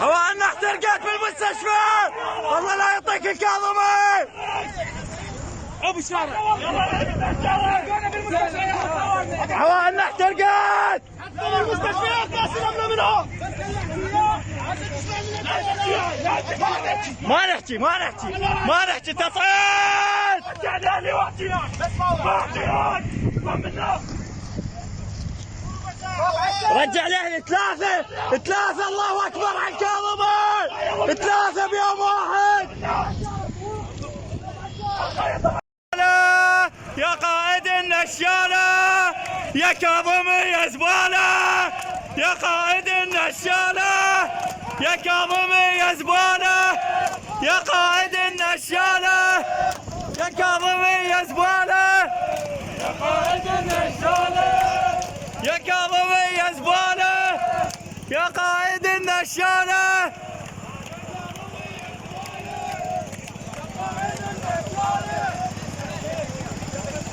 هواء احترقت بالمستشفى. الله لا يعطيك الكاظمي. ابو الشارع هواء احترقت. المستشفيات ما سلمنا منهم. ما نحكي تصعيد. رجع لي ثلاثة. الله أكبر على الكاظمي. 3 بيوم واحد. يا قائد النشالة يا كاظمي يا زبالة. يا قائد النشالة يا كاظمي يا زبالة. يا قائد النشالة يا كاظمي يا زبالة. يا قائد النشالة يا كاظمي يا زبالة. يا قائد النشالة